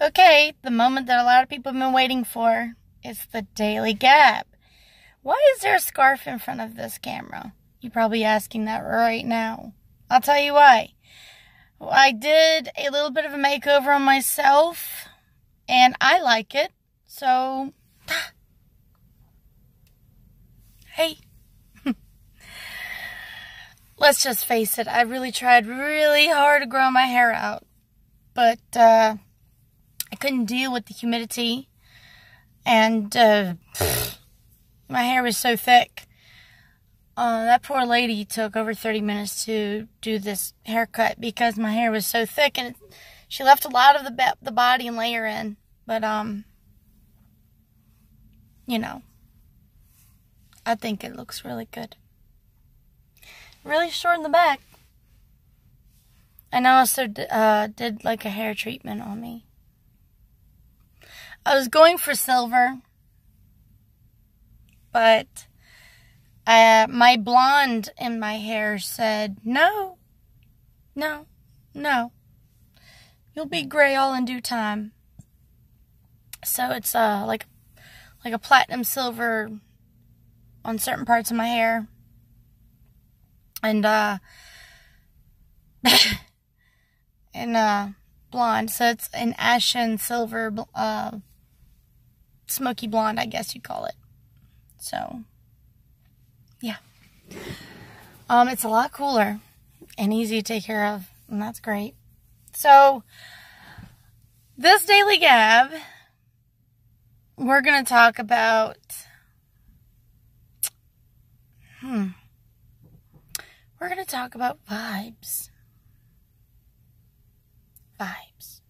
Okay, the moment that a lot of people have been waiting for. It's the Daily Gab. Why is there a scarf in front of this camera? You're probably asking that right now. I'll tell you why. I did a little bit of a makeover on myself, and I like it. So, hey. Let's just face it, I really tried really hard to grow my hair out. But, I couldn't deal with the humidity. And, my hair was so thick. That poor lady took over 30 minutes to do this haircut because my hair was so thick, and she left a lot of the body and layer in. But, you know, I think it looks really good. Really short in the back. And I also did like a hair treatment on me. I was going for silver, but my blonde in my hair said, no, no, no. You'll be gray all in due time. So it's like a platinum silver on certain parts of my hair. And blonde. So it's an ashen silver, smoky blonde, I guess you call it. So, yeah. It's a lot cooler and easy to take care of, and that's great. So, this Daily Gab, we're going to talk about, we're going to talk about vibes. Vibes.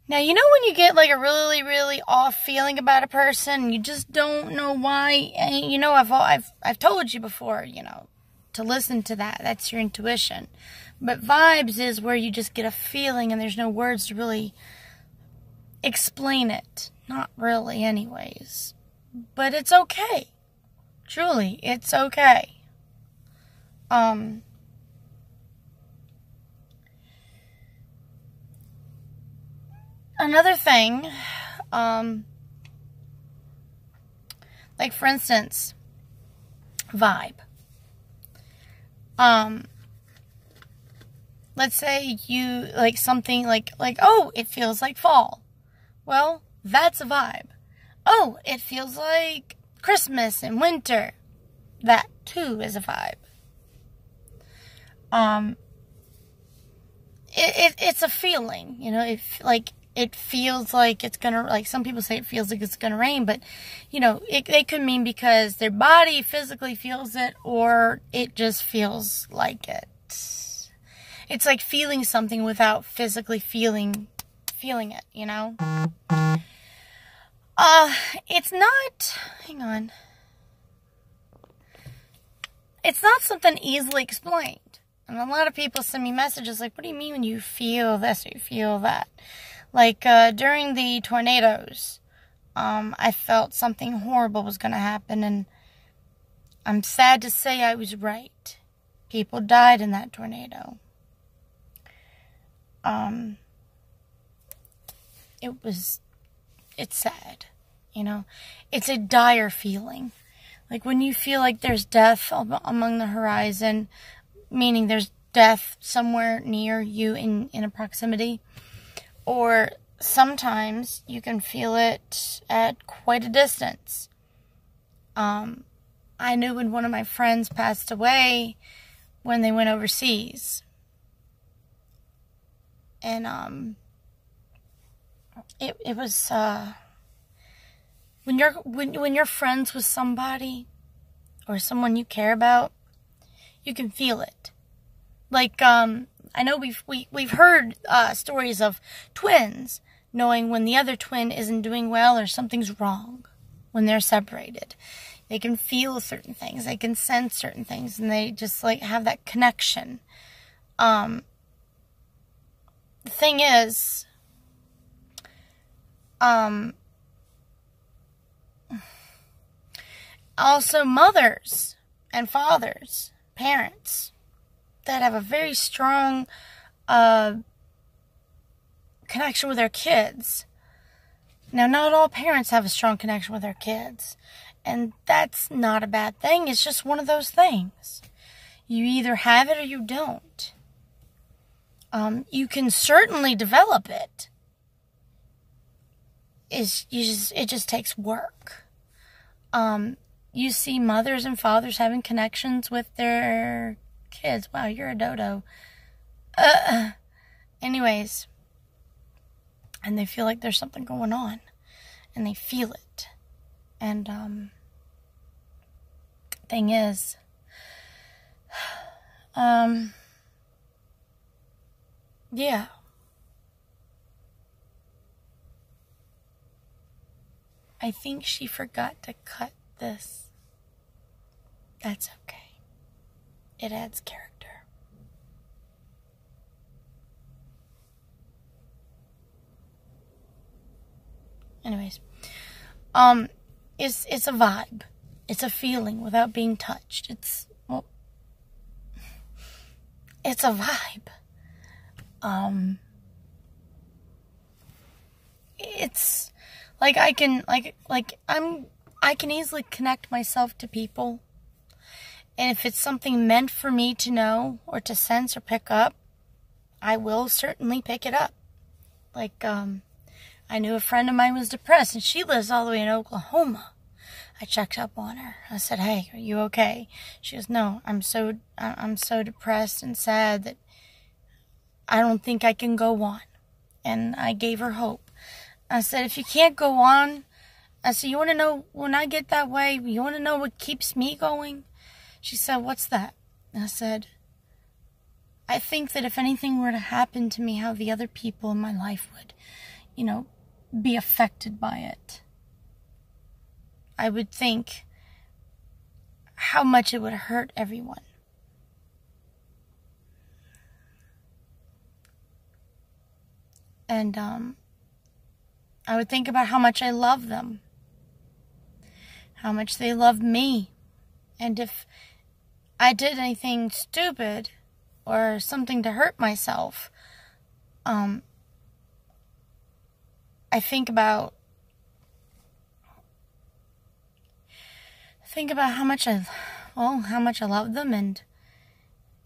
Now, you know when you get like a really, really off feeling about a person, and you just don't know why, and you know, I've told you before, you know, to listen to that. That's your intuition. But vibes is where you just get a feeling and there's no words to really explain it. Not really, anyways. But it's okay. Truly, it's okay. Another thing, like for instance, vibe. Let's say you like something like, oh, it feels like fall. Well, that's a vibe. Oh, it feels like Christmas and winter. That too is a vibe. It's a feeling, you know, it feels like it's gonna, like some people say it feels like it's gonna rain, but, you know, it could mean because their body physically feels it, or it just feels like it. It's like feeling something without physically feeling it, you know? It's not, hang on. It's not something easily explained. And a lot of people send me messages like, what do you mean when you feel this or you feel that? Like, during the tornadoes, I felt something horrible was going to happen, and I'm sad to say I was right. People died in that tornado. It's sad, you know? It's a dire feeling. Like when you feel like there's death among the horizon, meaning there's death somewhere near you in a proximity, or sometimes you can feel it at quite a distance. I knew when one of my friends passed away when they went overseas, and it was when you're friends with somebody or someone you care about, you can feel it. Like, I know we've heard stories of twins knowing when the other twin isn't doing well or something's wrong when they're separated. They can feel certain things, they can sense certain things, and they just like have that connection. The thing is, also mothers and fathers, parents that have a very strong connection with their kids. Now, not all parents have a strong connection with their kids. And that's not a bad thing. It's just one of those things. You either have it or you don't. You can certainly develop it. It just takes work. You see mothers and fathers having connections with their kids. Wow, you're a dodo. Anyways, and they feel like there's something going on, and they feel it. And thing is, yeah. I think she forgot to cut this. That's okay. It adds character. Anyways, it's a vibe. It's a feeling without being touched. It's a vibe. It's like I can easily connect myself to people. And if it's something meant for me to know or to sense or pick up, I will certainly pick it up. Like, I knew a friend of mine was depressed, and she lives all the way in Oklahoma. I checked up on her. I said, "Hey, are you okay?" She goes, "No, I'm so depressed and sad that I don't think I can go on." And I gave her hope. I said, "If you can't go on," I said, "you want to know when I get that way, you want to know what keeps me going?" She said, "What's that?" And I said, "I think that if anything were to happen to me, how the other people in my life would, be affected by it. I would think how much it would hurt everyone." And I would think about how much I love them, how much they love me, and if I did anything stupid or something to hurt myself, I think about how much I love them, and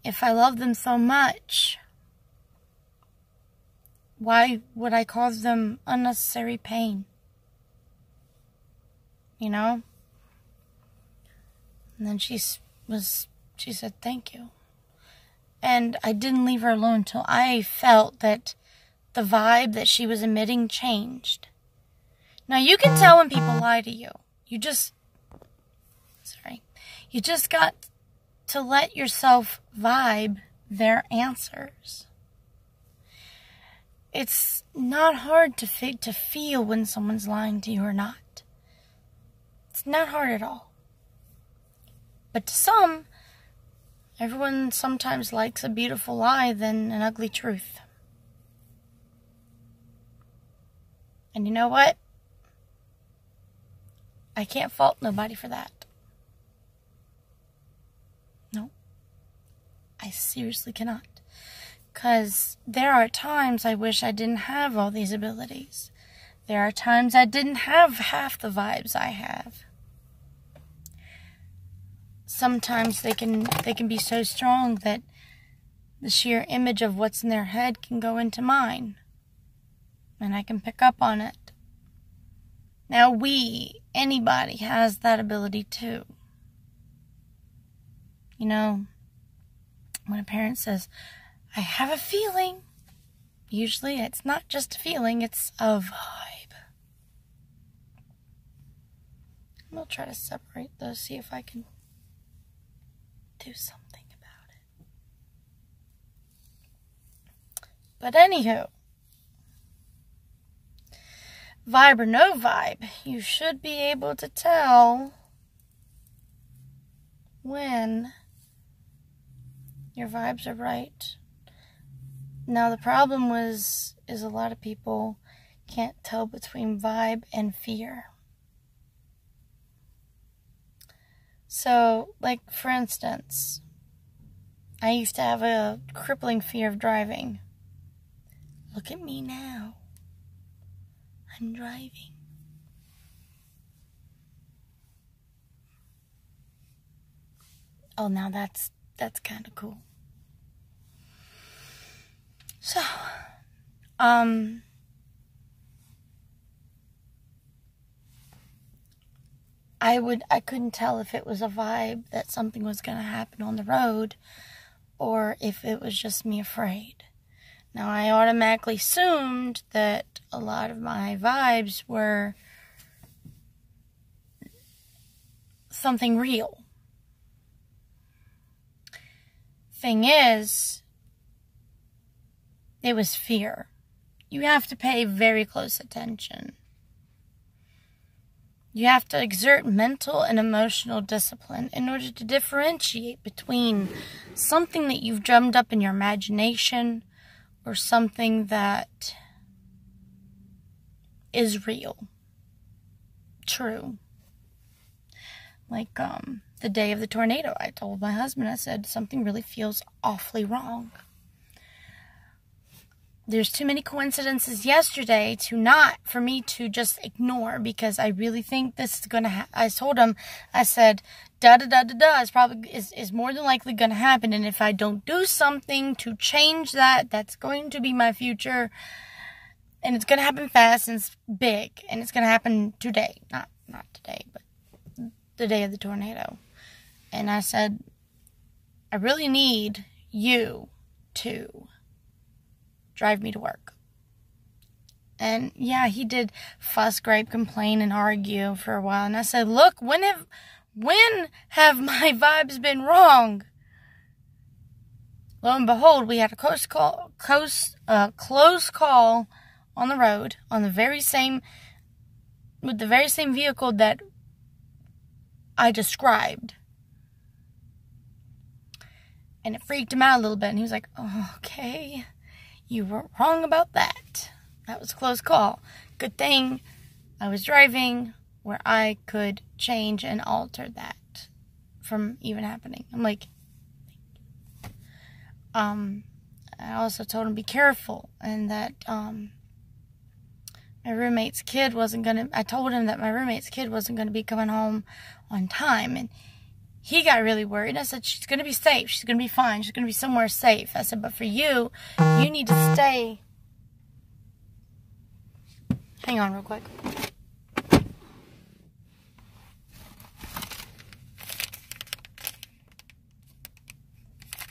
if I love them so much, why would I cause them unnecessary pain? And then she said, "Thank you." And I didn't leave her alone until I felt that the vibe that she was emitting changed. Now, you can tell when people lie to you. You just got to let yourself vibe their answers. It's not hard to feel when someone's lying to you or not. It's not hard at all. But to some, everyone sometimes likes a beautiful lie than an ugly truth. And you know what? I can't fault nobody for that. No. I seriously cannot. Because there are times I wish I didn't have all these abilities. There are times I didn't have half the vibes I have. Sometimes they can be so strong that the sheer image of what's in their head can go into mine. And I can pick up on it. Now anybody has that ability too. When a parent says, "I have a feeling," usually it's not just a feeling, it's a vibe. I'll try to separate those, see if I can do something about it. But anywho, vibe or no vibe, you should be able to tell when your vibes are right. Now, the problem is a lot of people can't tell between vibe and fear. So, like, for instance, I used to have a crippling fear of driving. Look at me now. I'm driving. Oh, now that's kind of cool. So, I couldn't tell if it was a vibe that something was going to happen on the road or if it was just me afraid. Now, I automatically assumed that a lot of my vibes were something real. Thing is, it was fear. You have to pay very close attention. You have to exert mental and emotional discipline in order to differentiate between something that you've drummed up in your imagination or something that is real. True. Like, the day of the tornado, I told my husband, I said, something really feels awfully wrong. There's too many coincidences yesterday for me to just ignore, because I really think this is going to happen. I told him, I said, is more than likely going to happen. And if I don't do something to change that, that's going to be my future. And it's going to happen fast and it's big. And it's going to happen today. Not today, but the day of the tornado. And I said, I really need you to drive me to work. And yeah, he did fuss, gripe, complain, and argue for a while. And I said, look, when have my vibes been wrong? Lo and behold, we had a close call on the road with the very same vehicle that I described. And it freaked him out a little bit. And he was like, oh, okay. You were wrong about that. That was a close call. Good thing I was driving where I could change and alter that from even happening. I'm like, I also told him be careful, and that my roommate's kid I told him that my roommate's kid wasn't going to be coming home on time, and he got really worried. I said, she's going to be safe. She's going to be fine. She's going to be somewhere safe. I said, but for you, you need to stay. Hang on real quick.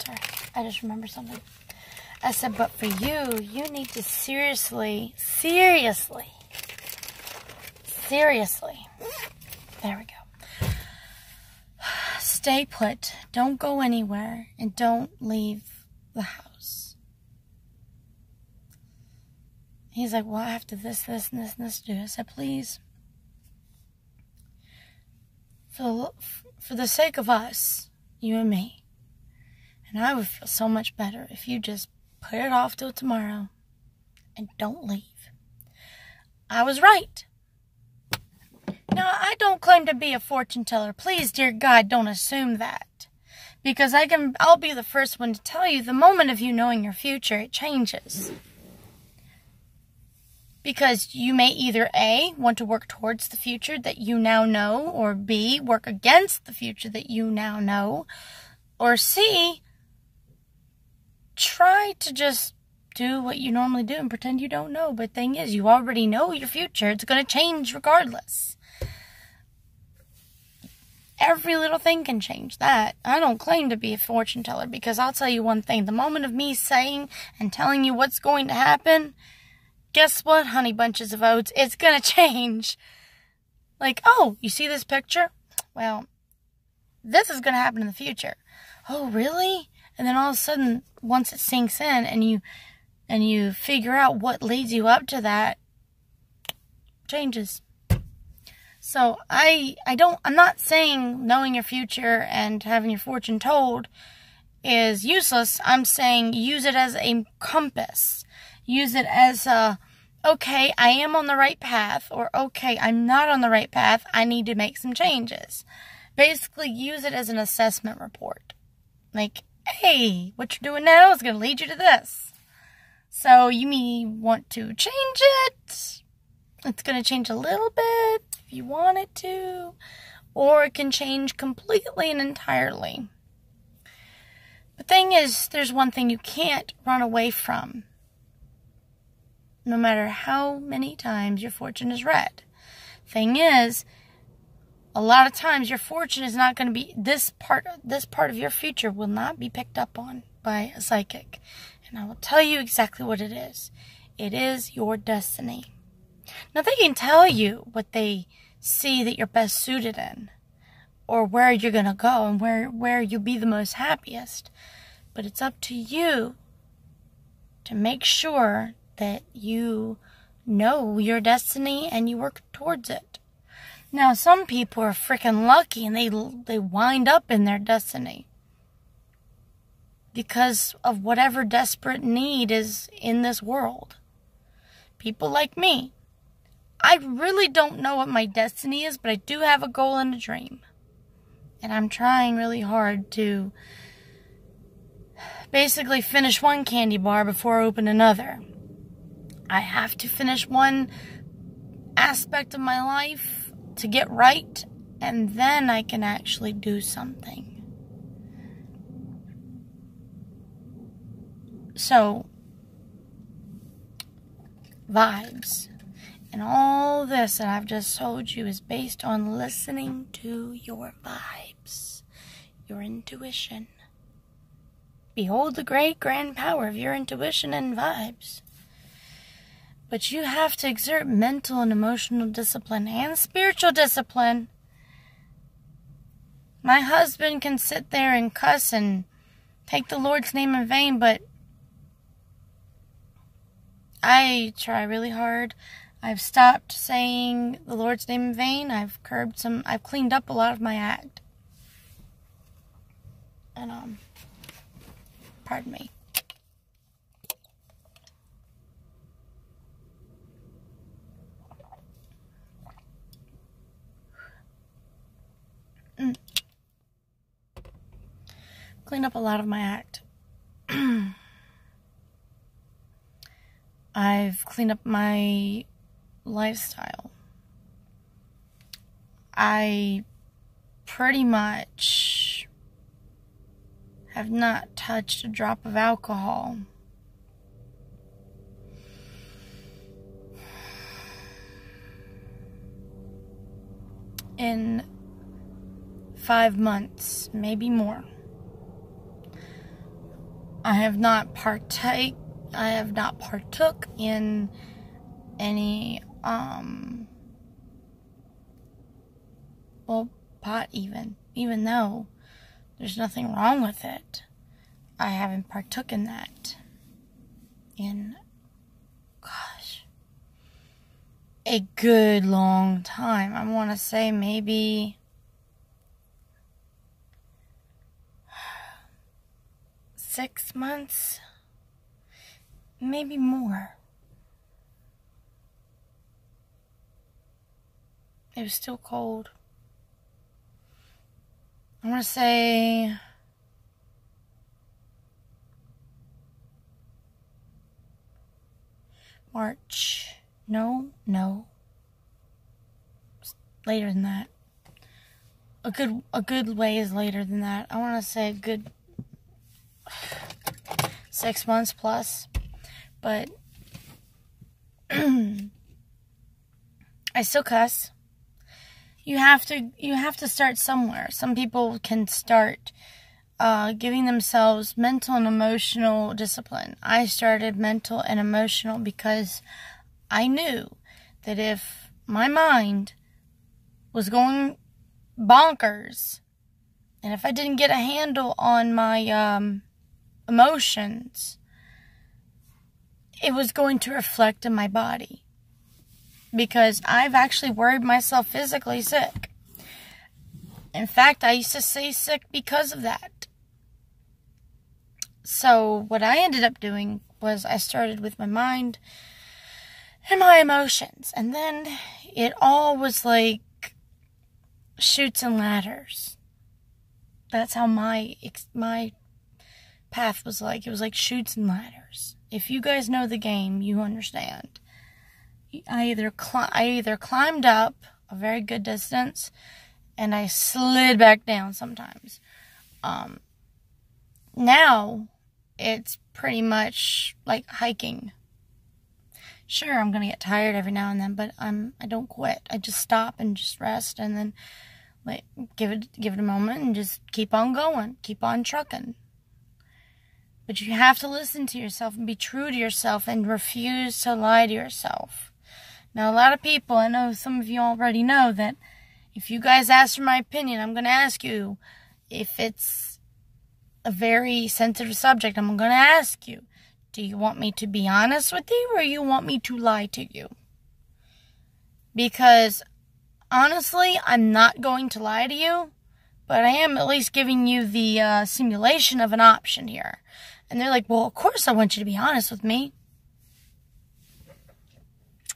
Sorry, I just remembered something. I said, but for you, you need to seriously. There we go. Stay put. Don't go anywhere. And don't leave the house. He's like, well, I have to this, and this to do. I said, please. For the sake of us, you and me. And I would feel so much better if you just put it off till tomorrow and don't leave. I was right. Now, I don't claim to be a fortune teller. Please, dear God, don't assume that. Because I'll be the first one to tell you, the moment of you knowing your future, it changes. Because you may either A, want to work towards the future that you now know, or B, work against the future that you now know, or C, try to just do what you normally do and pretend you don't know. But thing is, you already know your future. It's going to change regardless. Every little thing can change that. I don't claim to be a fortune teller, because I'll tell you one thing. The moment of me saying and telling you what's going to happen, guess what, honey bunches of oats? It's going to change. Like, oh, you see this picture? Well, this is going to happen in the future. Oh, really? And then all of a sudden, once it sinks in and you figure out what leads you up to that, changes. So I'm not saying knowing your future and having your fortune told is useless. I'm saying use it as a compass. Use it as okay, I am on the right path, or okay, I'm not on the right path. I need to make some changes. Basically, use it as an assessment report. Like, hey, what you're doing now is going to lead you to this. So you may want to change it. It's going to change a little bit if you want it to, or it can change completely and entirely. The thing is, there's one thing you can't run away from, no matter how many times your fortune is read. Thing is, a lot of times your fortune is not going to be, this part of your future will not be picked up on by a psychic. And I will tell you exactly what it is. It is your destiny. Now, they can tell you what they see that you're best suited in, or where you're going to go and where you'll be the most happiest. But it's up to you to make sure that you know your destiny and you work towards it. Now, some people are freaking lucky and they wind up in their destiny because of whatever desperate need is in this world. People like me. I really don't know what my destiny is, but I do have a goal and a dream. And I'm trying really hard to basically finish one candy bar before I open another. I have to finish one aspect of my life to get right, and then I can actually do something. So, vibes. And all this that I've just told you is based on listening to your vibes, your intuition. Behold the great grand power of your intuition and vibes. But you have to exert mental and emotional discipline and spiritual discipline. My husband can sit there and cuss and take the Lord's name in vain, but I try really hard. I've stopped saying the Lord's name in vain. I've cleaned up a lot of my act. And, pardon me. Cleaned up a lot of my act. I've cleaned up my lifestyle. I pretty much have not touched a drop of alcohol. In 5 months, maybe more. I have not partook in any, pot even though there's nothing wrong with it. I haven't partook in that in, a good long time. I want to say maybe 6 months, maybe more. It was still cold. I want to say March. No. Later than that. A good ways later than that. I want to say a good 6 months plus. But I still cuss. You have to start somewhere. Some people can start giving themselves mental and emotional discipline. I started mental and emotional because I knew that if my mind was going bonkers, and if I didn't get a handle on my emotions, it was going to reflect in my body. Because I've actually worried myself physically sick. In fact, I used to say sick because of that. So what I ended up doing was I started with my mind and my emotions. And then it all was like chutes and ladders. That's how my path was like. It was like chutes and ladders. if you guys know the game, you understand. I either climbed up a very good distance, and I slid back down sometimes. Now, it's pretty much like hiking. Sure, I'm going to get tired every now and then, but I don't quit. I just stop and just rest, and then give it a moment and just keep on going. Keep on trucking. But you have to listen to yourself and be true to yourself and refuse to lie to yourself. Now, a lot of people, I know some of you already know that if you guys ask for my opinion, I'm going to ask you if it's a very sensitive subject. I'm going to ask you, do you want me to be honest with you, or you want me to lie to you? Because, honestly, I'm not going to lie to you, but I am at least giving you the simulation of an option here. And they're like, well, of course I want you to be honest with me.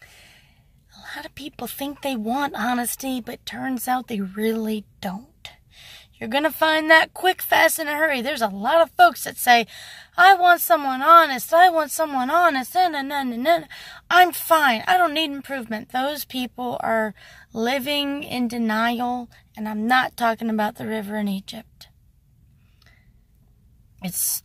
A lot of people think they want honesty, but turns out they really don't. You're going to find that quick, fast, in a hurry. There's a lot of folks that say, I want someone honest. I want someone honest. I'm fine. I don't need improvement. Those people are living in denial, and I'm not talking about the river in Egypt. It's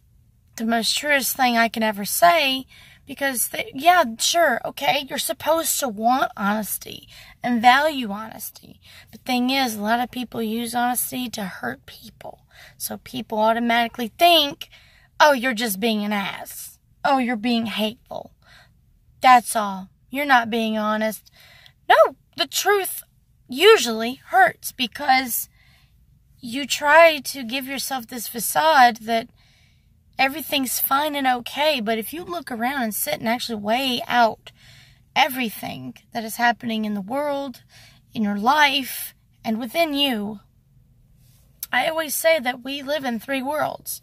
the most truest thing I can ever say, because, yeah, sure, okay, you're supposed to want honesty and value honesty. The thing is, a lot of people use honesty to hurt people. So people automatically think, oh, you're just being an ass. Oh, you're being hateful. That's all. You're not being honest. No, the truth usually hurts, because you try to give yourself this facade that everything's fine and okay, but if you look around and sit and actually weigh out everything that is happening in the world, in your life, and within you, I always say that we live in 3 worlds.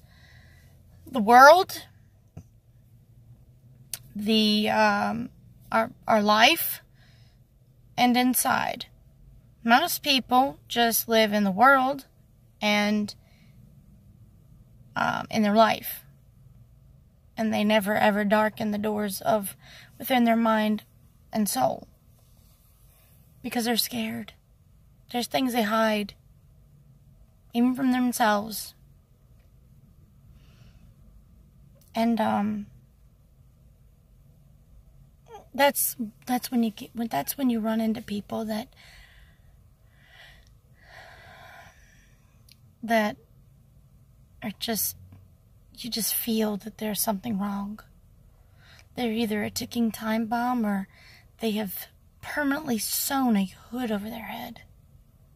The world, our life, and inside. Most people just live in the world and in their life. And they never ever darken the doors of within their mind and soul. Because they're scared. There's things they hide. Even from themselves. And that's when you run into people that are just, you just feel that there's something wrong. They're either a ticking time bomb, or they have permanently sewn a hood over their head,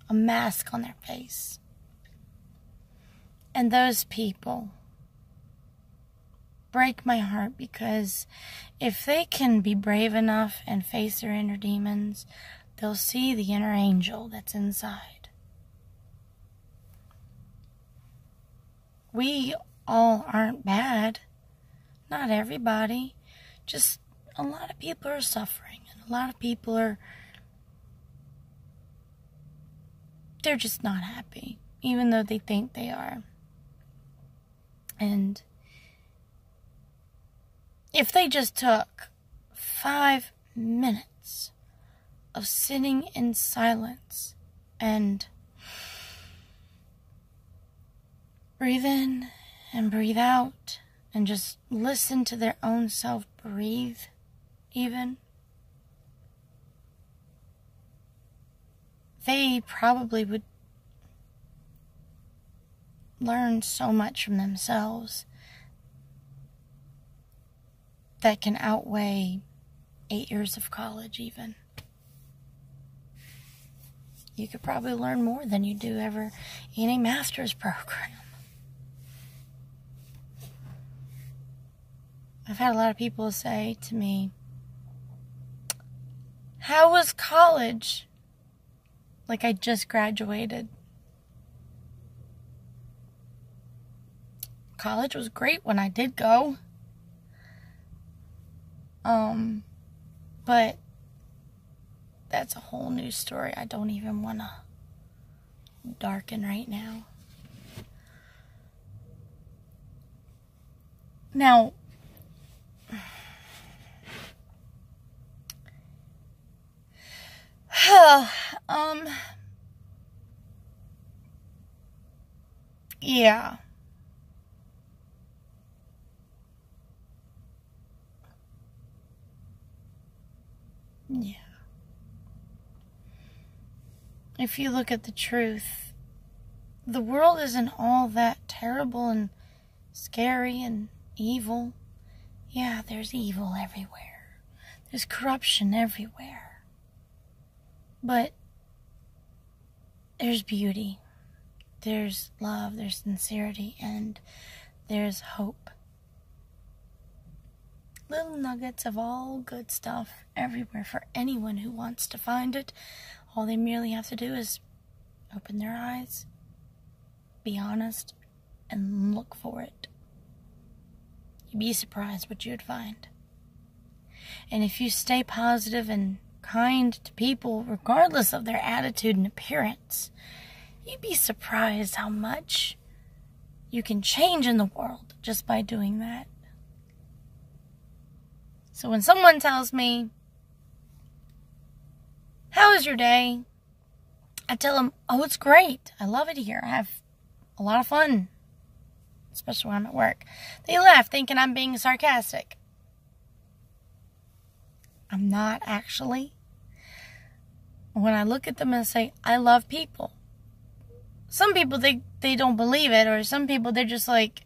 a mask on their face. And those people break my heart, because if they can be brave enough and face their inner demons, they'll see the inner angel that's inside. We all aren't bad. Not everybody. Just a lot of people are suffering, and a lot of people they're just not happy, even though they think they are. And if they just took 5 minutes of sitting in silence and breathe in and breathe out, and just listen to their own self breathe, even, they probably would learn so much from themselves that can outweigh 8 years of college even. You could probably learn more than you do ever in a master's program. I've had a lot of people say to me, how was college? Like I just graduated. College was great when I did go. But that's a whole new story I don't even want to darken right now. Now, Oh, yeah. Yeah. If you look at the truth, the world isn't all that terrible and scary and evil. Yeah, there's evil everywhere. There's corruption everywhere. But there's beauty. There's love, there's sincerity, and there's hope. Little nuggets of all good stuff everywhere for anyone who wants to find it. All they merely have to do is open their eyes, be honest, and look for it. You'd be surprised what you'd find. And if you stay positive and kind to people, regardless of their attitude and appearance, you'd be surprised how much you can change in the world just by doing that. So when someone tells me, "How was your day?" I tell them, "Oh, it's great. I love it here. I have a lot of fun," especially when I'm at work. They laugh thinking I'm being sarcastic. I'm not actually. When I look at them and say, "I love people," some people, they don't believe it, or some people, they're just like,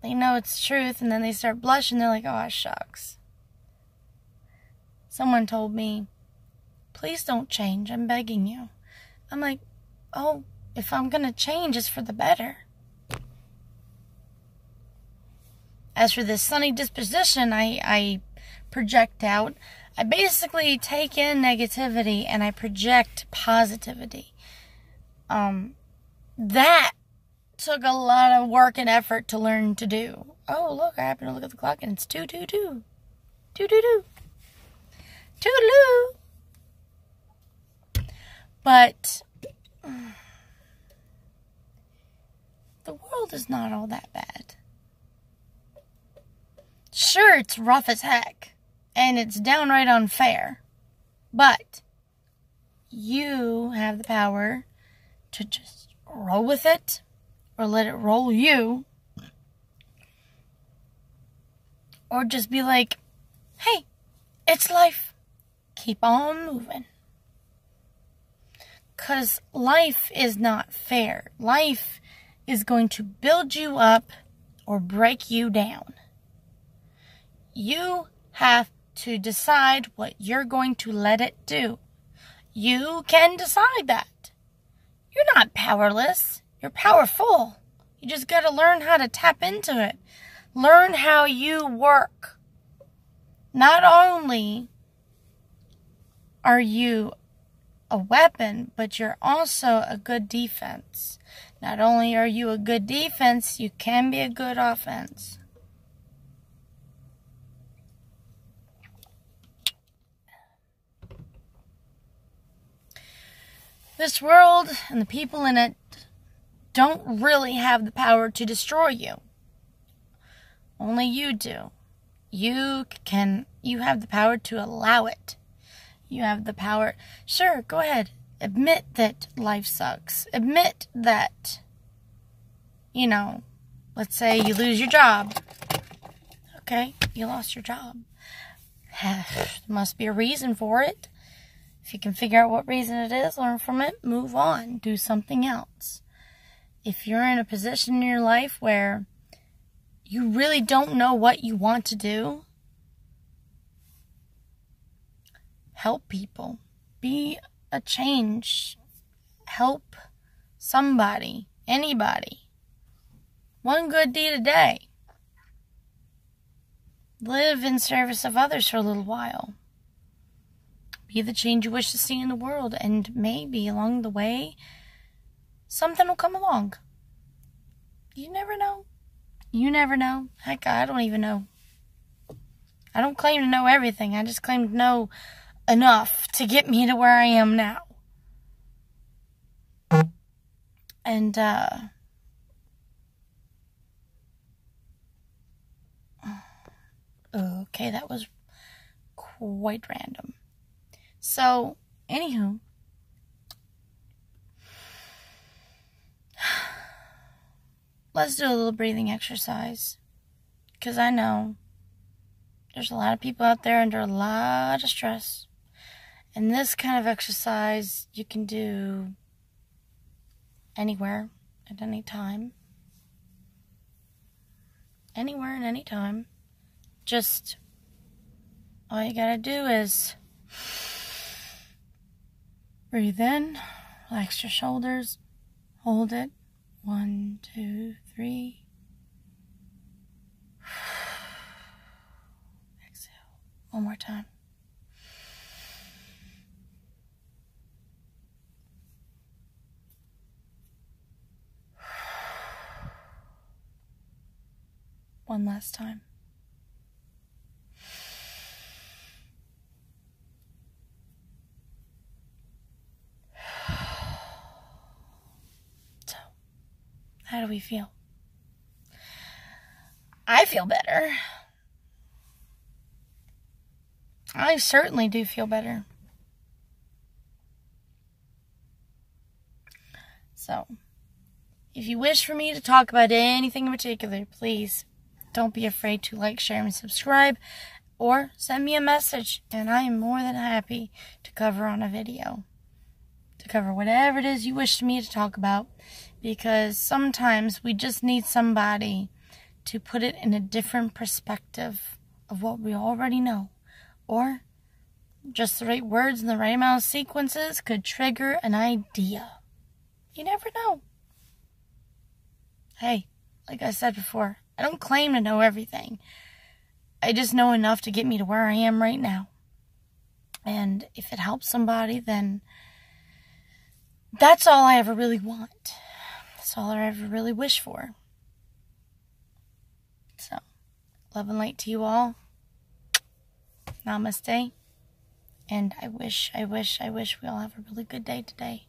they know it's truth, and then they start blushing. They're like, "Oh, shucks." Someone told me, "Please don't change. I'm begging you." I'm like, "Oh, if I'm going to change, it's for the better." As for this sunny disposition I project out, I basically take in negativity and I project positivity. That took a lot of work and effort to learn to do. Oh, look, I happen to look at the clock and it's 2:22. 2:22. Toodaloo. But the world is not all that bad. Sure, it's rough as heck, and it's downright unfair, but you have the power to just roll with it, or let it roll you, or just be like, "Hey, it's life. Keep on moving." 'Cause life is not fair. Life is going to build you up or break you down. You have to decide what you're going to let it do. You can decide that. You're not powerless. You're powerful. You just got to learn how to tap into it. Learn how you work. Not only are you a weapon, but you're also a good defense. Not only are you a good defense, you can be a good offense. This world and the people in it don't really have the power to destroy you. Only you do. You have the power to allow it. You have the power. Sure, go ahead. Admit that life sucks. Admit that, let's say you lose your job. Okay, you lost your job. There must be a reason for it. If you can figure out what reason it is, learn from it, move on, do something else. If you're in a position in your life where you really don't know what you want to do, help people. Be a change. Help somebody, anybody. One good deed a day. Live in service of others for a little while. Be the change you wish to see in the world, and maybe along the way, something will come along. You never know. You never know. Heck, I don't even know. I don't claim to know everything. I just claim to know enough to get me to where I am now. And, okay, that was quite random. So, anywho, let's do a little breathing exercise. Because I know there's a lot of people out there under a lot of stress. And this kind of exercise you can do anywhere, at any time. Anywhere and any time. Just all you gotta do is breathe in, relax your shoulders, hold it. 1, 2, 3. Exhale. One more time. One last time. So, how do we feel? I feel better. I certainly do feel better. So, if you wish for me to talk about anything in particular, please don't be afraid to like, share, and subscribe, or send me a message, and I am more than happy to cover on a video, to cover whatever it is you wish me to talk about, because sometimes we just need somebody to put it in a different perspective of what we already know, or just the right words and the right amount of sequences could trigger an idea. You never know. Hey, like I said before, I don't claim to know everything. I just know enough to get me to where I am right now. And if it helps somebody, then that's all I ever really want. That's all I ever really wish for. So, love and light to you all. Namaste. And I wish we all have a really good day today.